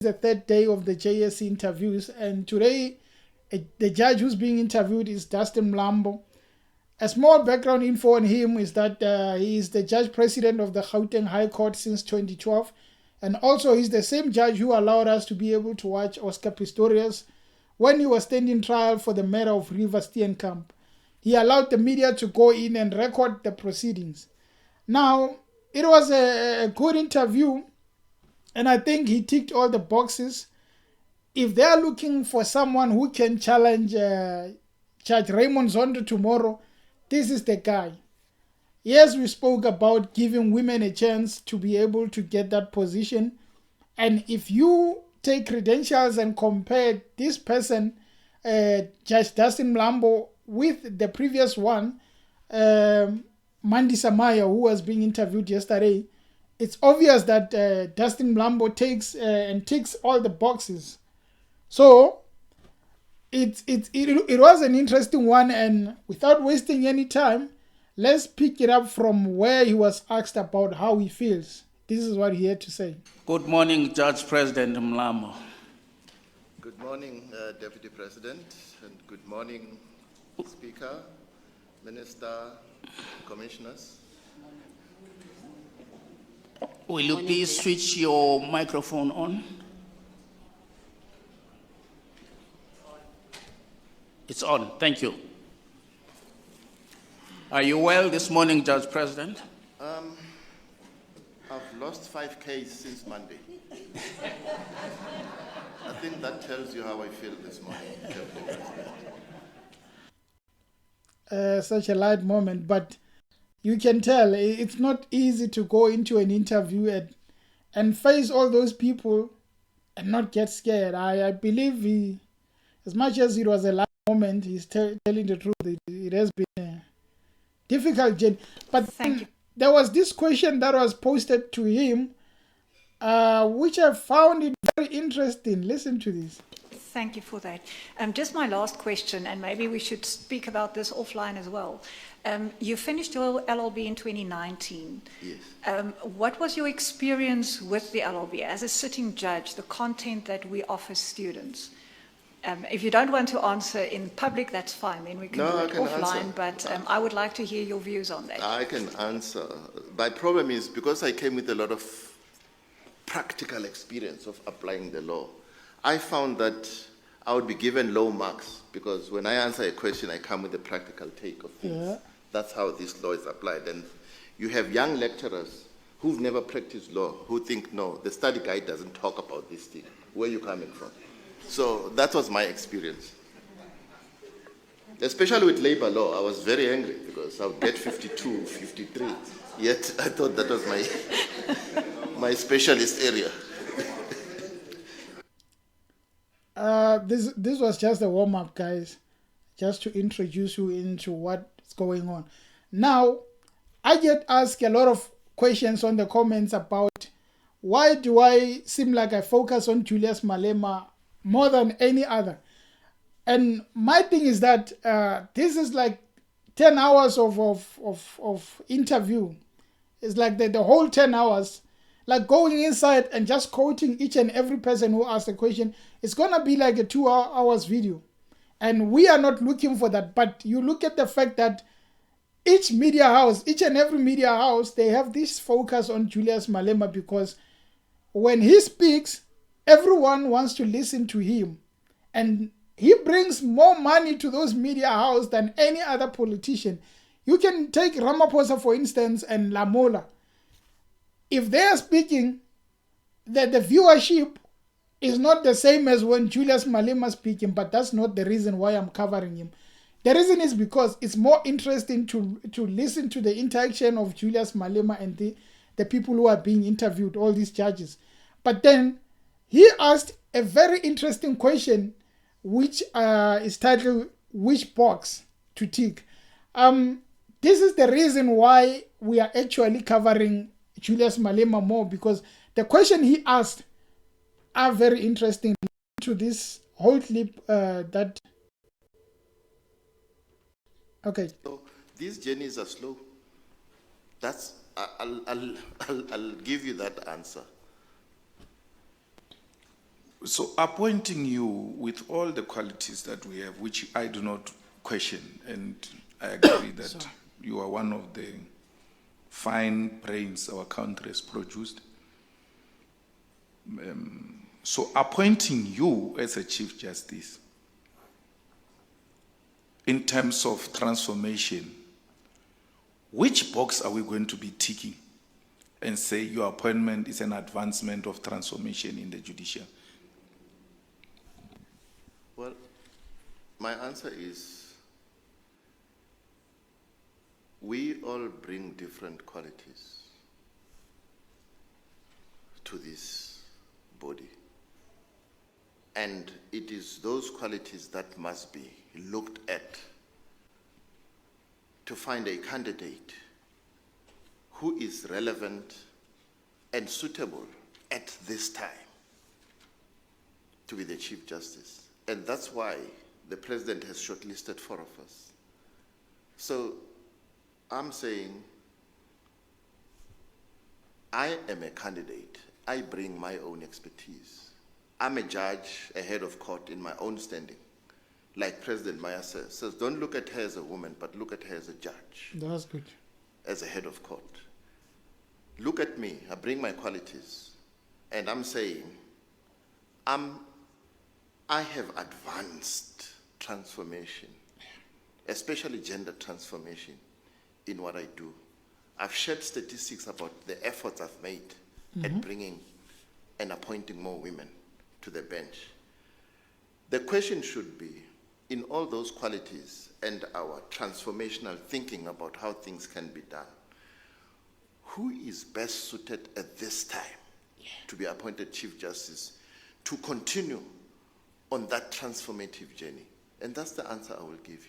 the third day of the JSC interviews, and today the judge who's being interviewed is Dustan Mlambo. A small background info on him is that he is the Judge President of the Gauteng High Court since 2012, and also he's the same judge who allowed us to be able to watch Oscar Pistorius when he was standing trial for the matter of River Steenkamp. He allowed the media to go in and record the proceedings. Now, it was a good interview, and I think he ticked all the boxes. If they are looking for someone who can challenge Judge Raymond Zondo tomorrow, this is the guy. Yes, we spoke about giving women a chance to be able to get that position. And if you take credentials and compare this person, Judge Dustan Mlambo, with the previous one, Mandi Samaya, who was being interviewed yesterday, it's obvious that Dustan Mlambo takes and ticks all the boxes. So it was an interesting one, and without wasting any time, let's pick it up from where he was asked about how he feels. This is what he had to say. Good morning, Judge President Mlambo. Good morning, Deputy President, and good morning, Speaker, Minister, Commissioners. Will you please switch your microphone on? It's on. Thank you. Are you well this morning, Judge President? I've lost 5 Ks since Monday. I think that tells you how I feel this morning, Deputy President. Such a light moment, but you can tell it's not easy to go into an interview and face all those people and not get scared. I believe he, as much as it was a light moment, he's telling the truth. It has been a difficult journey. But there was this question that was posted to him, which I found it very interesting. Listen to this. Thank you for that. Just my last question, and maybe we should speak about this offline as well. You finished your LLB in 2019. Yes. What was your experience with the LLB as a sitting judge, the content that we offer students? If you don't want to answer in public, that's fine. Then we can do it offline. But I would like to hear your views on that. I can answer. My problem is because I came with a lot of practical experience of applying the law, I found that I would be given low marks because when I answer a question, I come with a practical take of things. Yeah. That's how this law is applied. And you have young lecturers who've never practiced law who think, no, the study guide doesn't talk about this thing. Where are you coming from? So that was my experience. Especially with labor law, I was very angry because I would get 52, 53. Yet I thought that was my specialist area. This was just a warm-up, guys, just to introduce you into what's going on. Now, I get asked a lot of questions on the comments about why do I seem like I focus on Julius Malema more than any other. And my thing is that this is like 10 hours of interview. It's like the whole 10 hours, like going inside and just quoting each and every person who asked a question. It's going to be like a 2 hours video. And we are not looking for that. But you look at the fact that each media house, each and every media house, they have this focus on Julius Malema because when he speaks, everyone wants to listen to him. And he brings more money to those media houses than any other politician. You can take Ramaphosa, for instance, and Lamola. If they are speaking, the viewership is not the same as when Julius Malema is speaking, but that's not the reason why I'm covering him. The reason is because it's more interesting to listen to the interaction of Julius Malema and the people who are being interviewed, all these judges. But then he asked a very interesting question, which is titled, which box to tick? This is the reason why we are actually covering Julius Malema more, because the question he asked are very interesting. To this whole clip that... Okay. So these journeys are slow. I'll give you that answer. So appointing you with all the qualities that we have, which I do not question, and I agree that you are one of the fine brains our country has produced. So appointing you as a Chief Justice, in terms of transformation, which box are we going to be ticking and say your appointment is an advancement of transformation in the judiciary? Well, my answer is we all bring different qualities to this body. And it is those qualities that must be looked at to find a candidate who is relevant and suitable at this time to be the Chief Justice. And that's why the President has shortlisted 4 of us. So I'm saying I am a candidate. I bring my own expertise. I'm a judge, a head of court in my own standing. Like President Maya says, don't look at her as a woman, but look at her as a judge. That's good. As a head of court. Look at me, I bring my qualities. And I'm saying, I have advanced transformation, especially gender transformation in what I do. I've shared statistics about the efforts I've made at bringing and appointing more women to the bench. The question should be, in all those qualities and our transformational thinking about how things can be done, who is best suited at this time to be appointed Chief Justice to continue on that transformative journey? And that's the answer I will give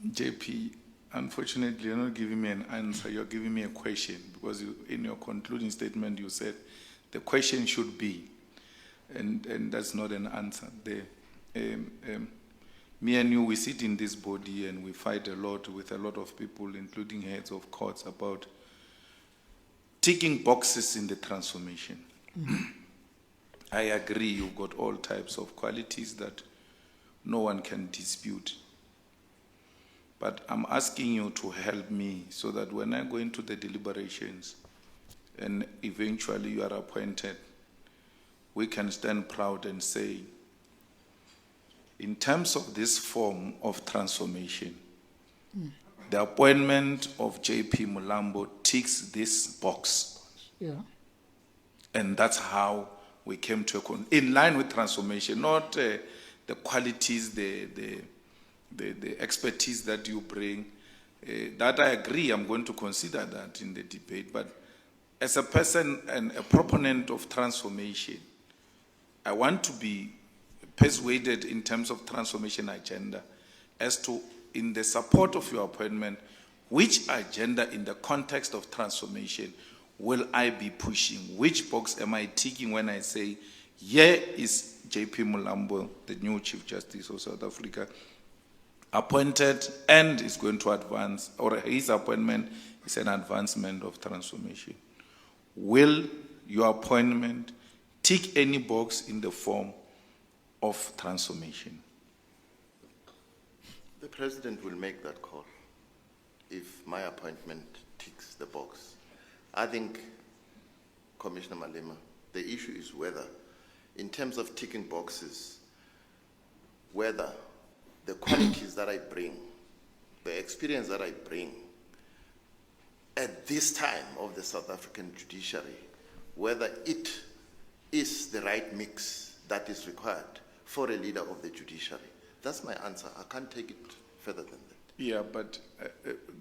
you. JP, unfortunately, you're not giving me an answer, you're giving me a question, because in your concluding statement you said the question should be, and that's not an answer. Me and you, we sit in this body and we fight a lot with a lot of people, including heads of courts, about ticking boxes in the transformation. I agree, you've got all types of qualities that no one can dispute. But I'm asking you to help me so that when I go into the deliberations and eventually you are appointed, we can stand proud and say, in terms of this form of transformation, the appointment of JP Mlambo ticks this box. Yeah. And that's how we came to in line with transformation, not the qualities, the expertise that you bring. That I agree, I'm going to consider that in the debate. But as a person and a proponent of transformation, I want to be persuaded in terms of transformation agenda as to, in the support of your appointment, which agenda in the context of transformation will I be pushing? Which box am I ticking when I say, here is JP Mlambo, the new Chief Justice of South Africa, appointed and is going to advance, or his appointment is an advancement of transformation. Will your appointment tick any box in the form of transformation? The President will make that call if my appointment ticks the box. I think, Commissioner Malema, the issue is whether, in terms of ticking boxes, whether the qualities that I bring, the experience that I bring at this time of the South African judiciary, whether it is the right mix that is required for a leader of the judiciary. That's my answer. I can't take it further than that. Yeah, but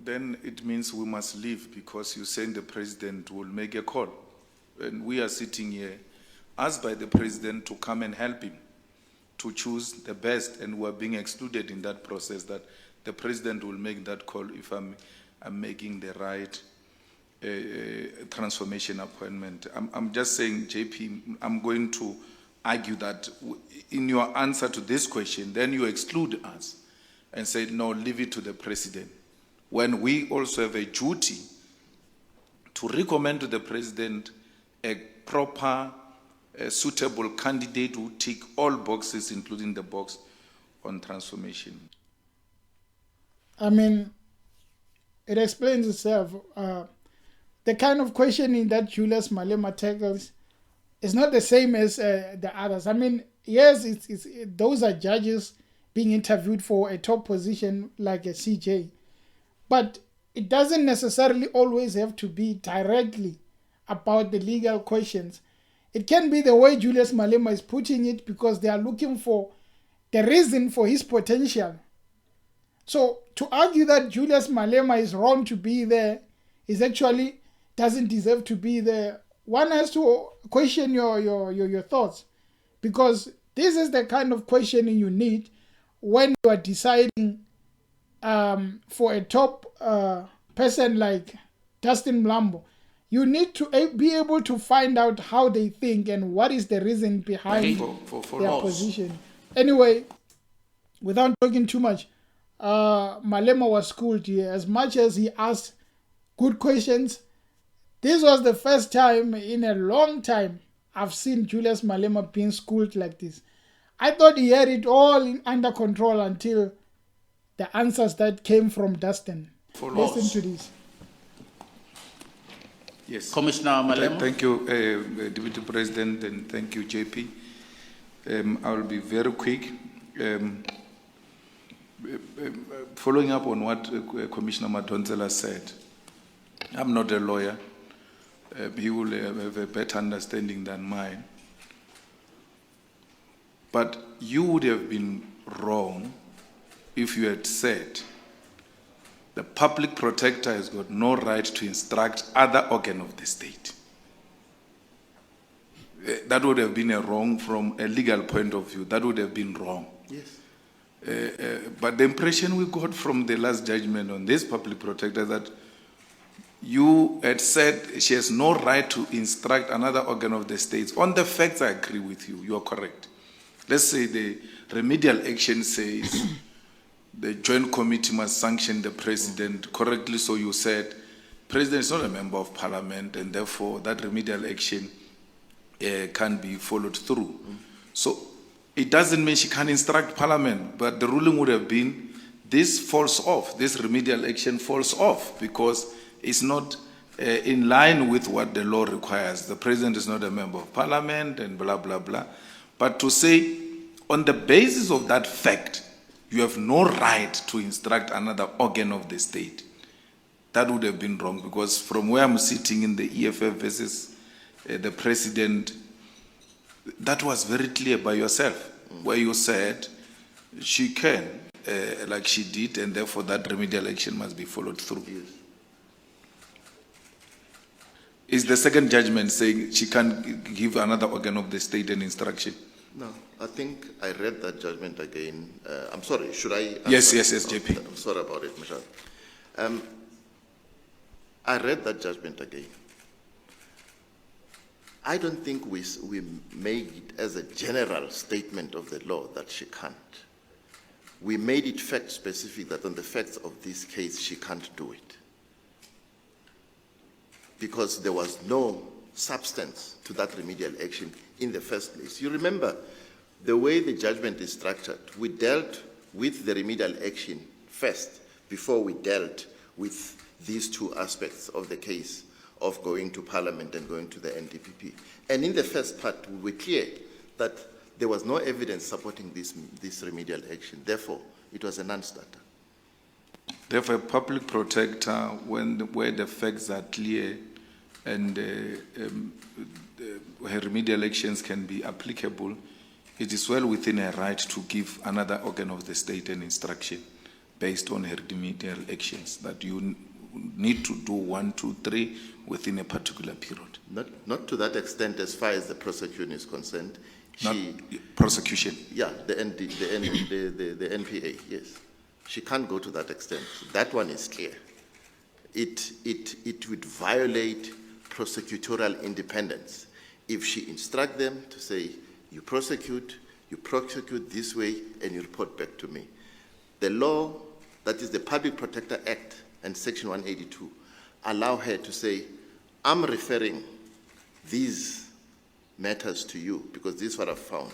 then it means we must leave, because you're saying the President will make a call. And we are sitting here, asked by the President to come and help him to choose the best, and we're being excluded in that process, that the President will make that call if I'm making the right transformation appointment. I'm just saying, JP, I'm going to argue that in your answer to this question, then you exclude us and say, no, leave it to the President, when we also have a duty to recommend to the President a proper, suitable candidate who tick all boxes, including the box on transformation. I mean, it explains itself. The kind of questioning that Julius Malema tackles is not the same as the others. I mean, yes, those are judges being interviewed for a top position like a CJ, but it doesn't necessarily always have to be directly about the legal questions. It can be the way Julius Malema is putting it, because they are looking for the reason for his potential. So to argue that Julius Malema is wrong to be there is actually doesn't deserve to be there. One has to question your thoughts, because this is the kind of questioning you need when you are deciding for a top person like Dustan Mlambo. You need to be able to find out how they think and what is the reason behind their position. Anyway, without talking too much, Malema was schooled here. As much as he asked good questions, this was the first time in a long time I've seen Julius Malema being schooled like this. I thought he had it all under control until the answers that came from Dustan. Listen to this. Yes. Commissioner Malema. Thank you, Deputy President, and thank you, JP. I will be very quick. Following up on what Commissioner Madonsela said, I'm not a lawyer. He will have a better understanding than mine. But you would have been wrong if you had said the public protector has got no right to instruct other organ of the state. That would have been a wrong from a legal point of view. That would have been wrong. Yes. But the impression we got from the last judgment on this public protector that you had said she has no right to instruct another organ of the state. On the facts, I agree with you. You are correct. Let's say the remedial action says the joint committee must sanction the president. Correctly, so you said president is not a member of parliament, and therefore that remedial action can be followed through. So it doesn't mean she can't instruct parliament, but the ruling would have been this falls off, this remedial action falls off, because it's not in line with what the law requires. The president is not a member of parliament and blah, blah, blah. But to say, on the basis of that fact, you have no right to instruct another organ of the state, that would have been wrong, because from where I'm sitting in the EFF versus the president, that was very clear by yourself, where you said she can, like she did, and therefore that remedial action must be followed through. Yes. Is the second judgment saying she can't give another organ of the state an instruction? No, I think I read that judgment again. I'm sorry, should I? Yes, JP. I'm sorry about it, Michelle. I read that judgment again. I don't think we made it as a general statement of the law that she can't. We made it fact specific that on the facts of this case, she can't do it. Because there was no substance to that remedial action in the first place. You remember the way the judgment is structured. We dealt with the remedial action first before we dealt with these two aspects of the case of going to Parliament and going to the NDPP. And in the first part, we were clear that there was no evidence supporting this remedial action. Therefore, it was a non-starter. Therefore, a public protector, where the facts are clear and her remedial actions can be applicable, it is well within her right to give another organ of the state an instruction based on her remedial actions, that you need to do 1, 2, 3 within a particular period. Not to that extent as far as the prosecution is concerned. Prosecution? Yeah, the NPA, yes. She can't go to that extent. That one is clear. It would violate prosecutorial independence if she instruct them to say, you prosecute this way, and you report back to me. The law, that is the Public Protector Act and Section 182, allow her to say, I'm referring these matters to you, because this is what I've found.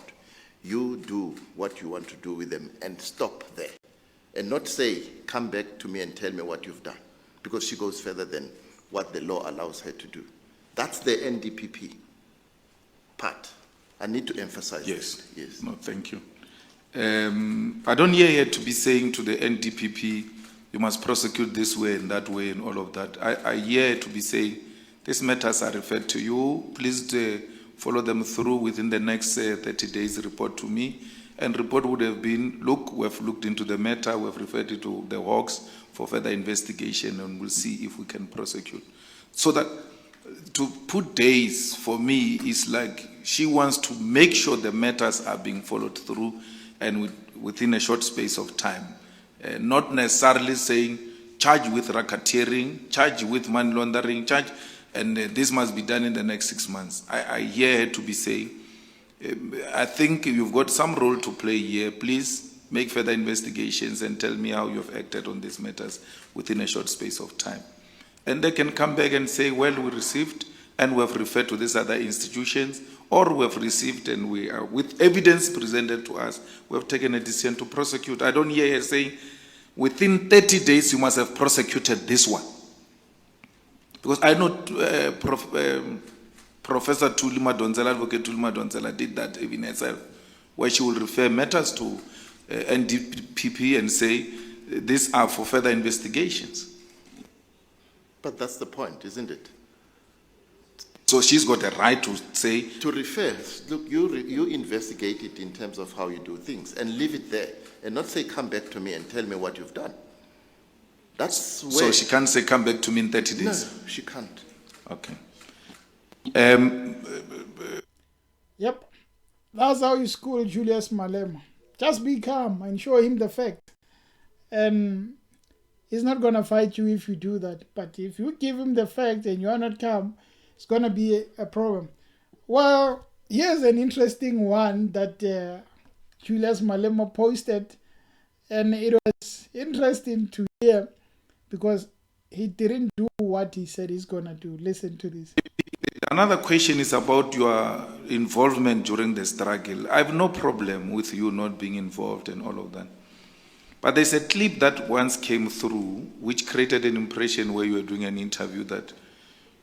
You do what you want to do with them and stop there. And not say, come back to me and tell me what you've done, because she goes further than what the law allows her to do. That's the NDPP part. I need to emphasize Yes. that. Yes. No, thank you. I don't hear here to be saying to the NDPP, you must prosecute this way and that way and all of that. I hear to be saying, these matters are referred to you. Please follow them through within the next 30 days, report to me. And report would have been, look, we've looked into the matter, we've referred it to the Hawks for further investigation, and we'll see if we can prosecute. So that to put days for me is like she wants to make sure the matters are being followed through and within a short space of time. Not necessarily saying charge with racketeering, charge with money laundering, charge, and this must be done in the next 6 months. I hear her to be saying, I think you've got some role to play here. Please make further investigations and tell me how you've acted on these matters within a short space of time. And they can come back and say, well, we received and we have referred to these other institutions, or we have received and we are, with evidence presented to us, we have taken a decision to prosecute. I don't hear her saying, within 30 days you must have prosecuted this one. Because I know Professor Thuli Madonsela, Advocate Thuli Madonsela, did that even herself, where she will refer matters to NDPP and say, these are for further investigations. But that's the point, isn't it? So she's got a right to say... To refer, look, you investigate it in terms of how you do things and leave it there and not say, come back to me and tell me what you've done. That's where... So she can't say, come back to me in 30 days? No, she can't. Okay. Yep. That's how you school Julius Malema. Just be calm and show him the fact. And he's not going to fight you if you do that. But if you give him the fact and you're not calm, it's going to be a problem. Well, here's an interesting one that Julius Malema posted. And it was interesting to hear because he didn't do what he said he's going to do. Listen to this. Another question is about your involvement during the struggle. I have no problem with you not being involved and all of that. But there's a clip that once came through which created an impression where you were doing an interview that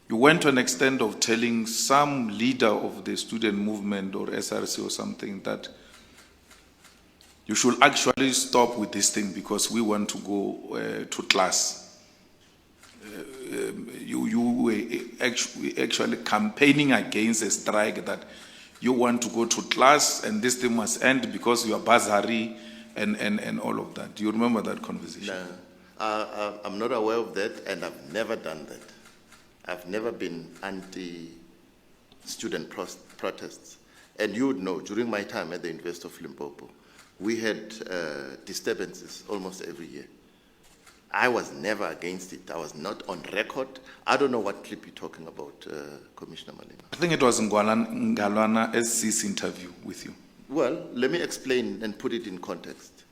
you went to an extent of telling some leader of the student movement or SRC or something that you should actually stop with this thing because we want to go to class. You were actually campaigning against a strike that you want to go to class and this thing must end because you are bursary and all of that. Do you remember that conversation? No, I'm not aware of that and I've never done that. I've never been anti-student protests. And you would know, during my time at the University of Limpopo, we had disturbances almost every year. I was never against it. I was not on record. I don't know what clip you're talking about, Commissioner Malema. I think it was Ngalwana SC's interview with you. Well, let me explain and put it in context.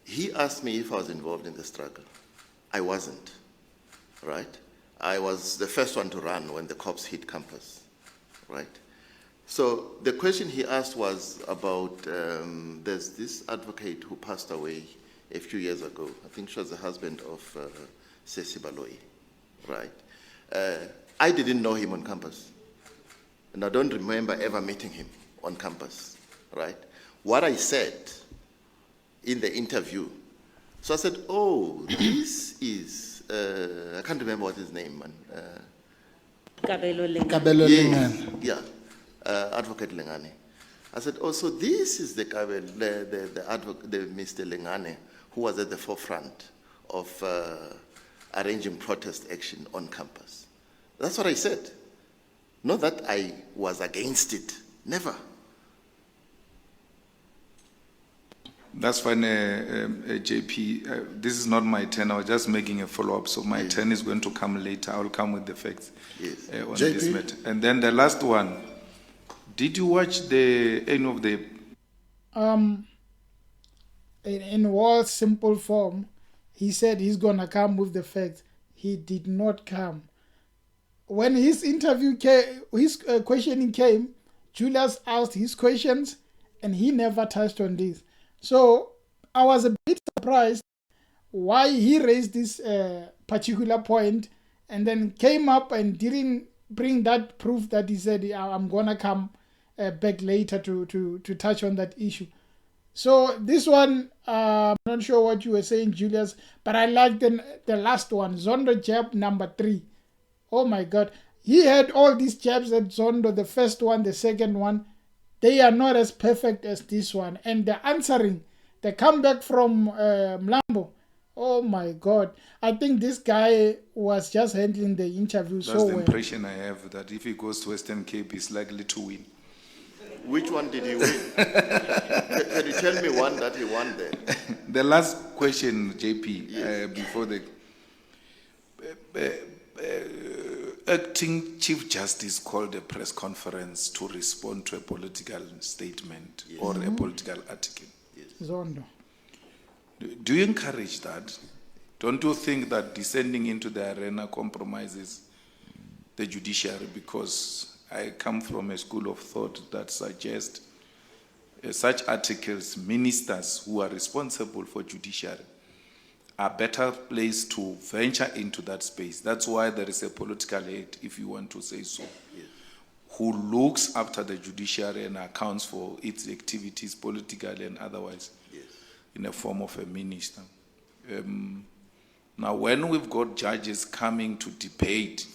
He asked me if I was involved in the struggle. I wasn't, right? I was the first one to run when the cops hit campus, right? So the question he asked was about, there's this advocate who passed away a few years ago. I think she was the husband of Sesi Baloyi, right? I didn't know him on campus. And I don't remember ever meeting him on campus, right? What I said in the interview, so I said, oh, this is, I can't remember what his name, man. Kabelo Lengane. Yeah, Advocate Lengane. I said, oh, so this is the Mr. Lengane who was at the forefront of arranging protest action on campus. That's what I said. Not that I was against it. Never. That's fine, JP. This is not my turn. I was just making a follow-up, so my turn is going to come later. I'll come with the facts on this matter. And then the last one. Did you watch the end of the... In all simple form, he said he's going to come with the facts. He did not come. When his interview came, his questioning came, Julius asked his questions, and he never touched on this. So I was a bit surprised why he raised this particular point and then came up and didn't bring that proof that he said, I'm going to come back later to touch on that issue. So this one, I'm not sure what you were saying, Julius, but I like the last one, Zondo jab number 3. Oh my God. He had all these jabs at Zondo, the first one, the second one. They are not as perfect as this one. And the answering, the comeback from Mlambo, oh my God. I think this guy was just handling the interview so well. That's the impression I have, that if he goes to Western Cape, he's likely to win. Which one did he win? Can you tell me one that he won there? The last question, JP, yes. Before the... Acting Chief Justice called a press conference to respond to a political statement, yes, or a political article. Yes. Zondo. Do you encourage that? Don't you think that descending into the arena compromises the judiciary? Because I come from a school of thought that suggests such articles, ministers who are responsible for judiciary are better placed to venture into that space. That's why there is a political head, if you want to say so, yes, who looks after the judiciary and accounts for its activities, politically and otherwise, yes, in the form of a minister. Now, when we've got judges coming to debate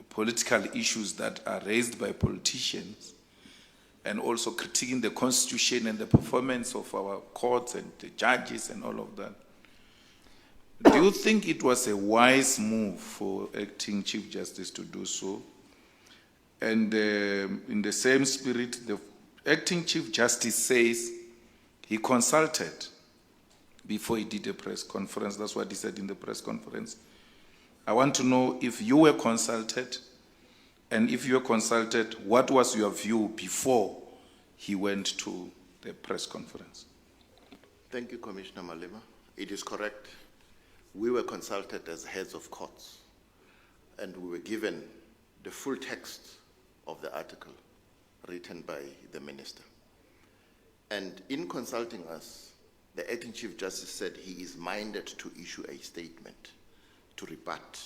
political issues that are raised by politicians, and also critiquing the constitution and the performance of our courts and the judges and all of that, do you think it was a wise move for Acting Chief Justice to do so? And in the same spirit, the Acting Chief Justice says he consulted before he did a press conference. That's what he said in the press conference. I want to know if you were consulted, and if you were consulted, what was your view before he went to the press conference? Thank you, Commissioner Malema. It is correct. We were consulted as heads of courts, and we were given the full text of the article written by the minister. And in consulting us, the Acting Chief Justice said he is minded to issue a statement to rebut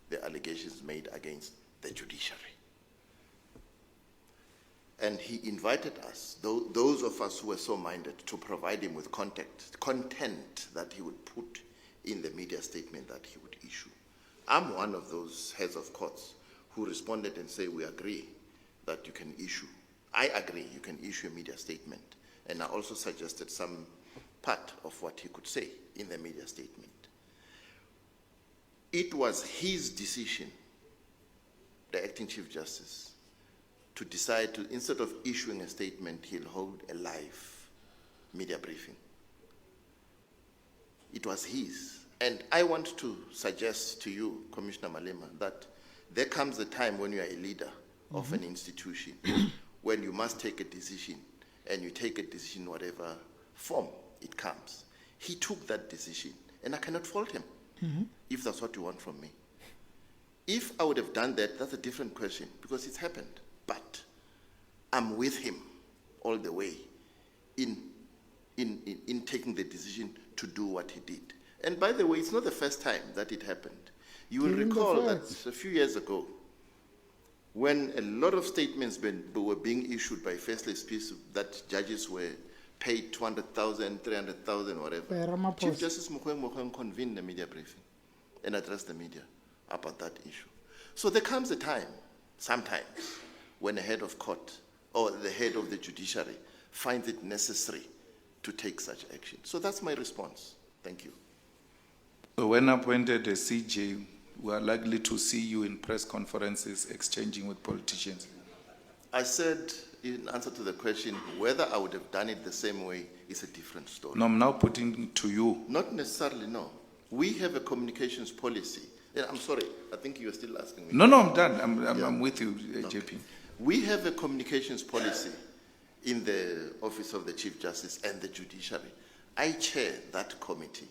the allegations made against the judiciary. And he invited us, those of us who were so minded, to provide him with content that he would put in the media statement that he would issue. I'm one of those heads of courts who responded and say, we agree that you can issue. I agree you can issue a media statement. And I also suggested some part of what he could say in the media statement. It was his decision, the Acting Chief Justice, to decide to, instead of issuing a statement, he'll hold a live media briefing. It was his. And I want to suggest to you, Commissioner Malema, that there comes a time when you are a leader of an institution when you must take a decision, and you take a decision whatever form it comes. He took that decision, and I cannot fault him if that's what you want from me. If I would have done that, that's a different question, because it's happened. But I'm with him all the way in taking the decision to do what he did. And by the way, it's not the first time that it happened. You will recall that a few years ago, when a lot of statements were being issued by faceless people that judges were paid 200,000, 300,000, whatever, Chief Justice Mogoeng convened a media briefing and addressed the media about that issue. So there comes a time, sometimes, when a head of court or the head of the judiciary finds it necessary to take such action. So that's my response. Thank you. So when appointed as CJ, we are likely to see you in press conferences exchanging with politicians. I said, in answer to the question, whether I would have done it the same way is a different story. No, I'm now putting it to you. Not necessarily, no. We have a communications policy. Yeah, I'm sorry, I think you're still asking me. No, I'm done. I'm with you, JP. Okay. We have a communications policy in the Office of the Chief Justice and the Judiciary. I chair that committee.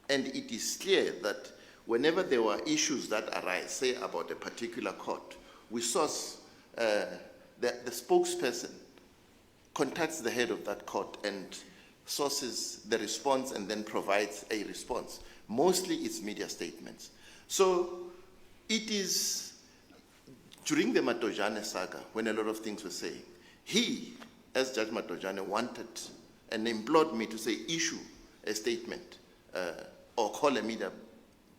And it is clear that whenever there were issues that arise, say about a particular court, we source the spokesperson contacts the head of that court and sources the response and then provides a response. Mostly it's media statements. So it is during the Matojane saga, when a lot of things were saying, he, as Judge Matojane, wanted and implored me to say, issue a statement or call a media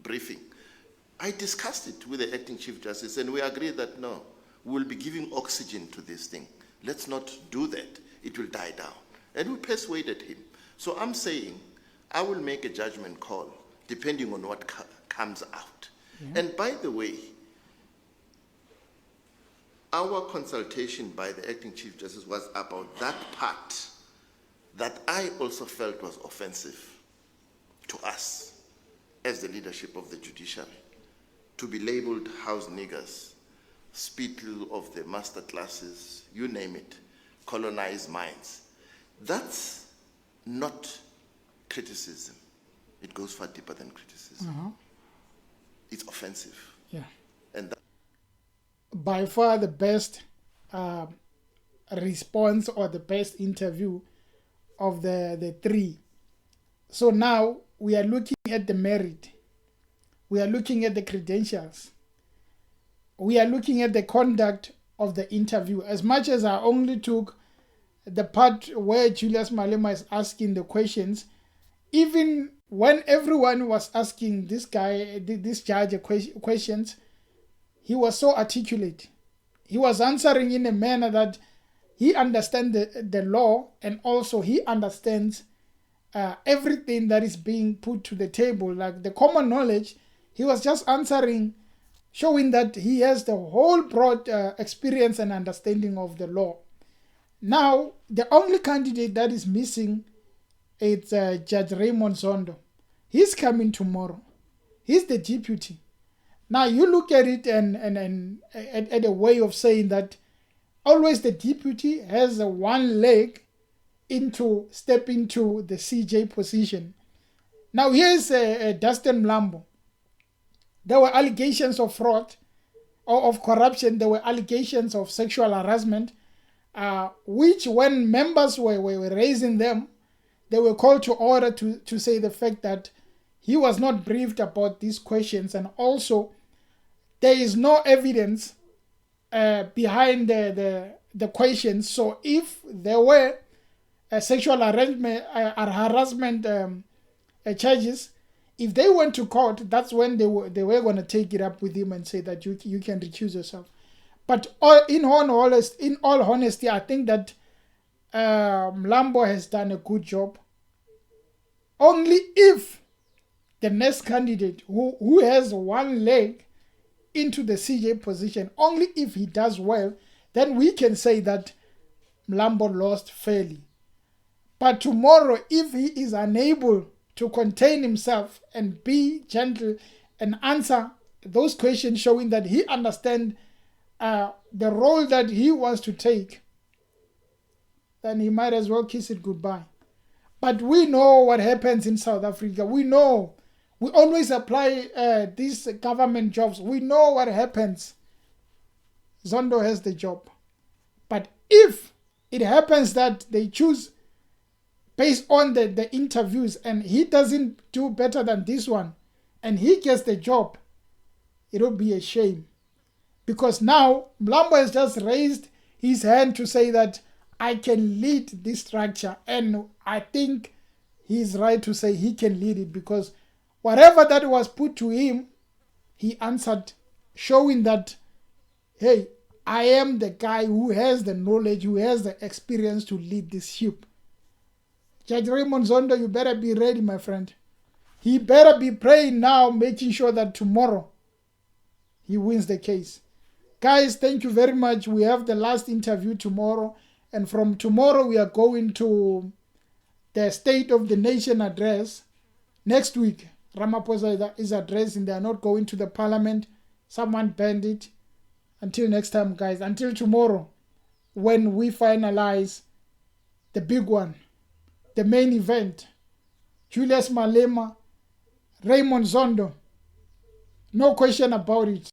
briefing. I discussed it with the acting Chief Justice and we agreed that no, we'll be giving oxygen to this thing. Let's not do that. It will die down. And we persuaded him. So I'm saying I will make a judgment call depending on what comes out. Yeah. And by the way, our consultation by the acting Chief Justice was about that part that I also felt was offensive to us as the leadership of the judiciary, to be labeled house niggers, spittle of the master classes, you name it, colonized minds. That's not criticism. It goes far deeper than criticism. It's offensive. Yeah. And that by far the best response or the best interview of the three. So now we are looking at the merit. We are looking at the credentials. We are looking at the conduct of the interview. As much as I only took the part where Julius Malema is asking the questions, even when everyone was asking this judge questions, he was so articulate. He was answering in a manner that he understands the law, and also he understands everything that is being put to the table. Like the common knowledge, he was just answering, showing that he has the whole broad experience and understanding of the law. Now, the only candidate that is missing is Judge Raymond Zondo. He's coming tomorrow. He's the deputy. Now, you look at it and at a way of saying that always the deputy has one leg step into the CJ position. Now, here's Dustan Mlambo. There were allegations of fraud or of corruption. There were allegations of sexual harassment, which when members were raising them, they were called to order to say the fact that he was not briefed about these questions, and also there is no evidence behind the questions. So if there were sexual harassment charges, if they went to court, that's when they were going to take it up with him and say that you can recuse yourself. But in all honesty, I think that Mlambo has done a good job. Only if the next candidate who has one leg into the CJ position, only if he does well, then we can say that Mlambo lost fairly. But tomorrow, if he is unable to contain himself and be gentle and answer those questions, showing that he understands the role that he wants to take, then he might as well kiss it goodbye. But we know what happens in South Africa. We know. We always apply these government jobs. We know what happens. Zondo has the job. But if it happens that they choose based on the interviews and he doesn't do better than this one and he gets the job, it will be a shame. Because now Mlambo has just raised his hand to say that I can lead this structure, and I think he's right to say he can lead it, because whatever that was put to him, he answered, showing that, hey, I am the guy who has the knowledge, who has the experience to lead this ship. Judge Raymond Zondo, you better be ready, my friend. He better be praying now, making sure that tomorrow he wins the case. Guys, thank you very much. We have the last interview tomorrow. And from tomorrow, we are going to the State of the Nation address. Next week, Ramaphosa is addressing. They are not going to the parliament. Someone banned it. Until next time, guys. Until tomorrow, when we finalize the big one, the main event. Julius Malema, Raymond Zondo. No question about it.